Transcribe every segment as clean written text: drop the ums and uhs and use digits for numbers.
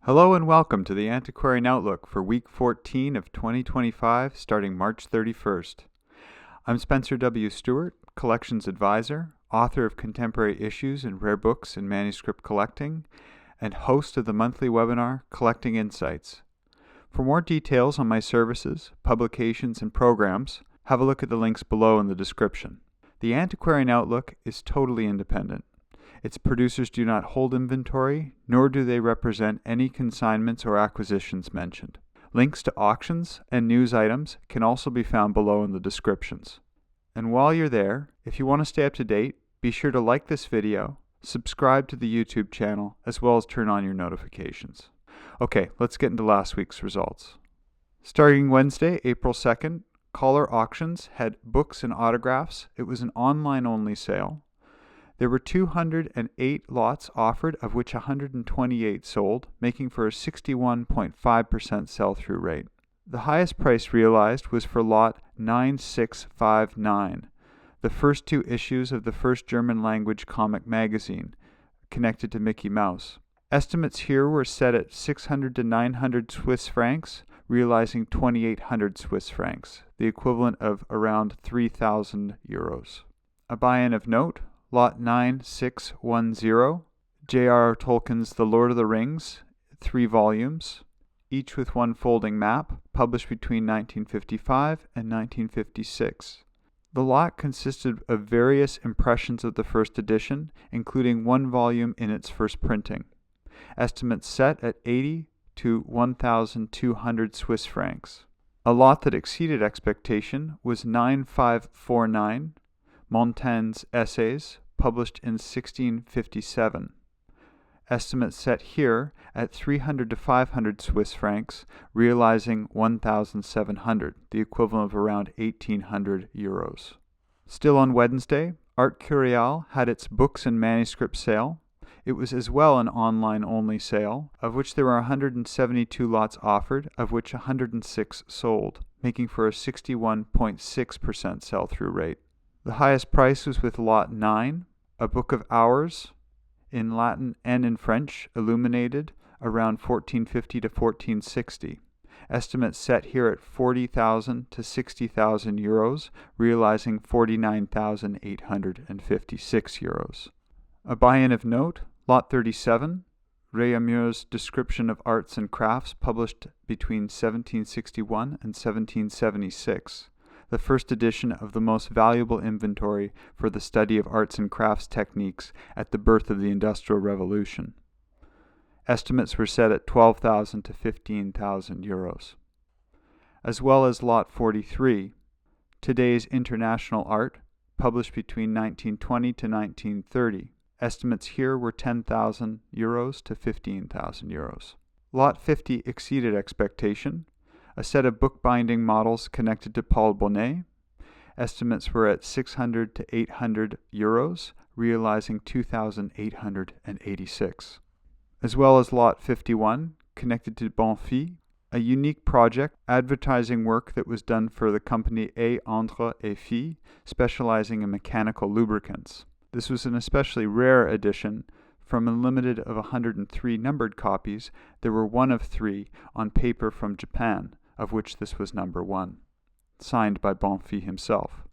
Hello and welcome to the Antiquarian Outlook for week 14 of 2025, starting March 31st. I'm Spencer W. Stuart, Collections Advisor, author of Contemporary Issues and Rare Books in Manuscript Collecting, and host of the monthly webinar, Collecting Insights. For more details on my services, publications, and programs, have a look at the links below in the description. The Antiquarian Outlook is totally independent. Its producers do not hold inventory, nor do they represent any consignments or acquisitions mentioned. Links to auctions and news items can also be found below in the descriptions. And while you're there, if you want to stay up to date, be sure to like this video, subscribe to the YouTube channel, as well as turn on your notifications. Okay, let's get into last week's results. Starting Wednesday, April 2nd, Koller Auctions had books and autographs. It was an online-only sale. There were 208 lots offered, of which 128 sold, making for a 61.5% sell-through rate. The highest price realized was for lot 9659, the first two issues of the first German-language comic magazine, connected to Mickey Mouse. Estimates here were set at 600 to 900 Swiss francs, realizing 2,800 Swiss francs, the equivalent of around 3,000 euros. A buy-in of note, Lot 9610, J.R.R. Tolkien's The Lord of the Rings, 3 volumes, each with one folding map, published between 1955 and 1956. The lot consisted of various impressions of the first edition, including one volume in its first printing. Estimates set at 80 to 1,200 Swiss francs. A lot that exceeded expectation was 9549, Montaigne's Essays, published in 1657. Estimates set here at 300 to 500 Swiss francs, realizing 1,700, the equivalent of around 1,800 euros. Still on Wednesday, Artcurial had its books and manuscript sale. It was as well an online-only sale, of which there were 172 lots offered, of which 106 sold, making for a 61.6% sell-through rate. The highest price was with Lot 9, a book of hours, in Latin and in French, illuminated, around 1450 to 1460. Estimates set here at 40,000 to 60,000 euros, realizing 49,856 euros. A buy-in of note, Lot 37, Réaumur's Description of Arts and Crafts, published between 1761 and 1776. The first edition of the most valuable inventory for the study of arts and crafts techniques at the birth of the Industrial Revolution. Estimates were set at 12,000 to 15,000 euros. As well as Lot 43, Today's International Art, published between 1920 to 1930. Estimates here were 10,000 euros to 15,000 euros. Lot 50 exceeded expectation. A set of bookbinding models connected to Paul Bonnet. Estimates were at 600 to 800 euros, realizing 2,886. As well as Lot 51, connected to Bonfi, a unique project advertising work that was done for the company Ader, specializing in mechanical lubricants. This was an especially rare edition. From a limited of 103 numbered copies, there were one of 3 on paper from Japan, of which this was number 1, signed by Bonfi himself.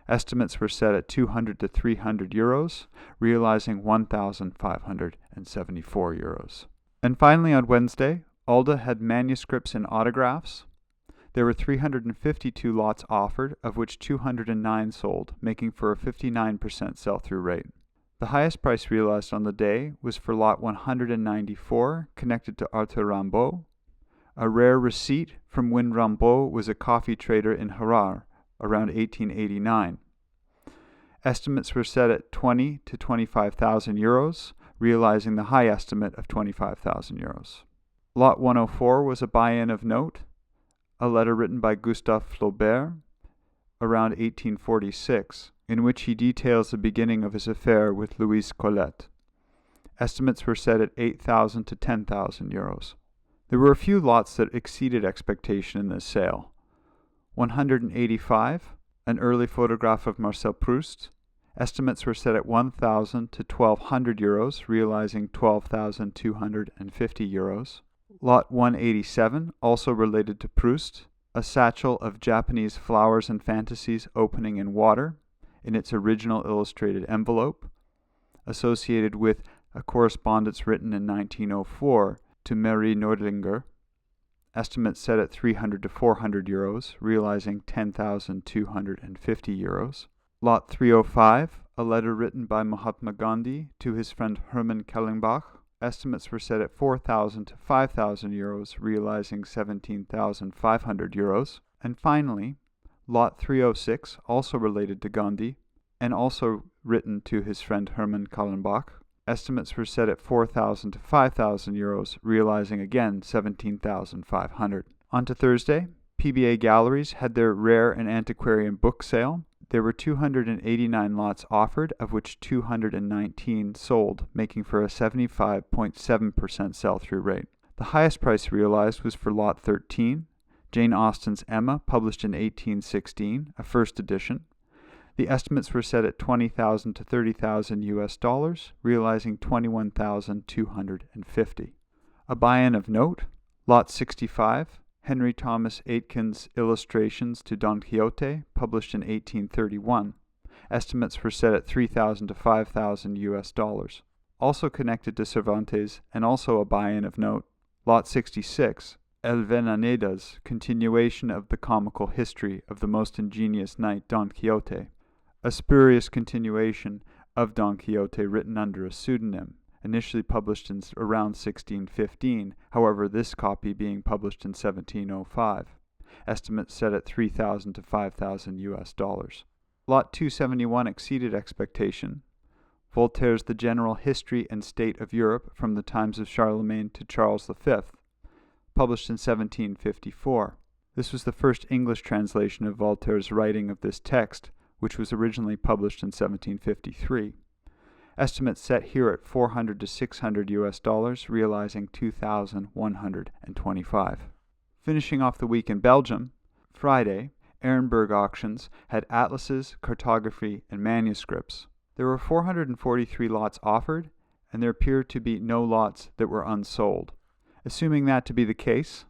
Estimates were set at 200 to 300 euros, realizing 1,574 euros. And finally on Wednesday, ALDE had manuscripts and autographs. There were 352 lots offered, of which 209 sold, making for a 59% sell-through rate. The highest price realized on the day was for lot 194, connected to Arthur Rimbaud. A rare receipt from when Rimbaud was a coffee trader in Harar, around 1889. Estimates were set at 20 to 25,000 euros, realizing the high estimate of 25,000 euros. Lot 104 was a buy-in of note, a letter written by Gustave Flaubert, around 1846, in which he details the beginning of his affair with Louise Colette. Estimates were set at 8,000 to 10,000 euros. There were a few lots that exceeded expectation in this sale. 185, an early photograph of Marcel Proust. Estimates were set at 1,000 to 1,200 euros, realizing 12,250 euros. Lot 187, also related to Proust, a satchel of Japanese flowers and fantasies opening in water in its original illustrated envelope, associated with a correspondence written in 1904 to Marie Nordlinger. Estimate set at 300 to 400 euros, realizing 10,250 euros. Lot 305, a letter written by Mahatma Gandhi to his friend Hermann Kellenbach. Estimates were set at 4,000 to 5,000 euros, realizing 17,500 euros. And finally, Lot 306, also related to Gandhi, and also written to his friend Hermann Kellenbach. Estimates were set at 4,000 to 5,000 euros, realizing again 17,500. On to Thursday, PBA Galleries had their rare and antiquarian book sale. There were 289 lots offered, of which 219 sold, making for a 75.7% sell-through rate. The highest price realized was for Lot 13, Jane Austen's Emma, published in 1816, a first edition. The estimates were set at 20,000 to 30,000 US dollars, realizing 21,250. A buy-in of note, Lot 65, Henry Thomas Aitken's Illustrations to Don Quixote, published in 1831. Estimates were set at 3,000 to 5,000 US dollars. Also connected to Cervantes, and also a buy-in of note, Lot 66, Avellaneda's continuation of the comical history of the most ingenious knight Don Quixote, a spurious continuation of Don Quixote written under a pseudonym, initially published in around 1615, however this copy being published in 1705. Estimates set at 3,000 to 5,000 US dollars. Lot 271 exceeded expectation. Voltaire's The General History and State of Europe from the Times of Charlemagne to Charles V, published in 1754. This was the first English translation of Voltaire's writing of this text, which was originally published in 1753. Estimates set here at 400 to 600 US dollars, realizing 2,125. Finishing off the week in Belgium, Friday, Arenberg Auctions had atlases, cartography, and manuscripts. There were 443 lots offered, and there appeared to be no lots that were unsold. Assuming that to be the case,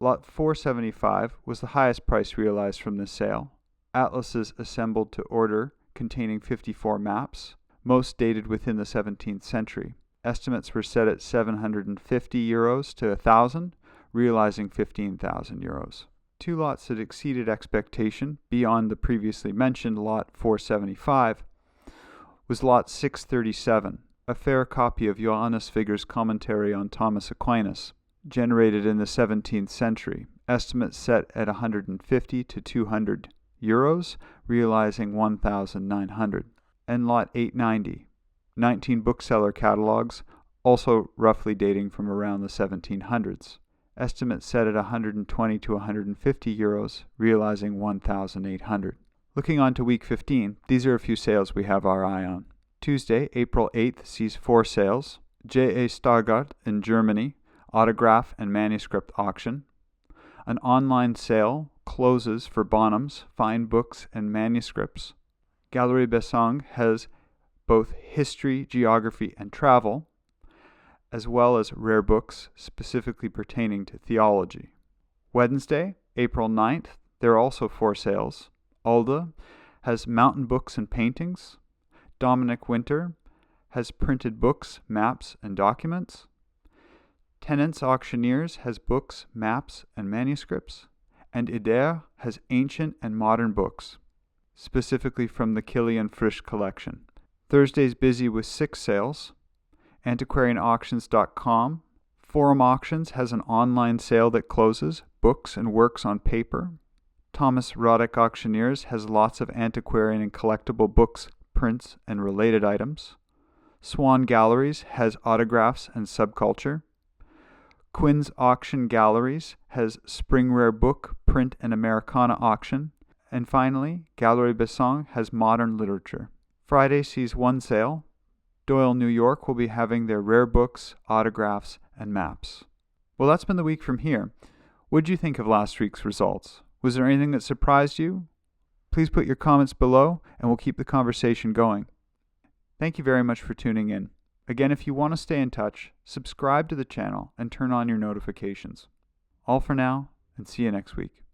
Lot 475 was the highest price realized from this sale. Atlases assembled to order containing 54 maps, most dated within the 17th century. Estimates were set at 750 euros to 1,000, realizing 15,000 euros. Two lots that exceeded expectation beyond the previously mentioned Lot 475 was Lot 637, a fair copy of Johannes Figer's commentary on Thomas Aquinas, generated in the 17th century. Estimates set at 150 to 200 euros, realizing 1,900. And Lot 890, 19 bookseller catalogs, also roughly dating from around the 1700s. Estimates set at 120 to 150 euros, realizing 1,800. Looking on to week 15, these are a few sales we have our eye on. Tuesday, April 8th, sees 4 sales. J.A. Stargardt in Germany, autograph and manuscript auction. An online sale closes for Bonhams, fine books and manuscripts. Galerie Bassenge has both history, geography, and travel, as well as rare books specifically pertaining to theology. Wednesday, April 9th, there are also 4 sales. ALDE has mountain books and paintings. Dominic Winter has printed books, maps, and documents. Tennants Auctioneers has books, maps, and manuscripts. And Ader has ancient and modern books, specifically from the Kilian Frisch collection. Thursday's busy with 6 sales. Antiquarianauctions.com. Forum Auctions has an online sale that closes, books and works on paper. Thomas Roddick Auctioneers has lots of antiquarian and collectible books, prints, and related items. Swan Galleries has autographs and subculture. Quinn's Auction Galleries has spring rare book, print, and Americana auction. And finally, Galerie Bassenge has modern literature. Friday sees 1 sale. Doyle, New York will be having their rare books, autographs, and maps. Well, that's been the week from here. What did you think of last week's results? Was there anything that surprised you? Please put your comments below, and we'll keep the conversation going. Thank you very much for tuning in. Again, if you want to stay in touch, subscribe to the channel and turn on your notifications. All for now, and see you next week.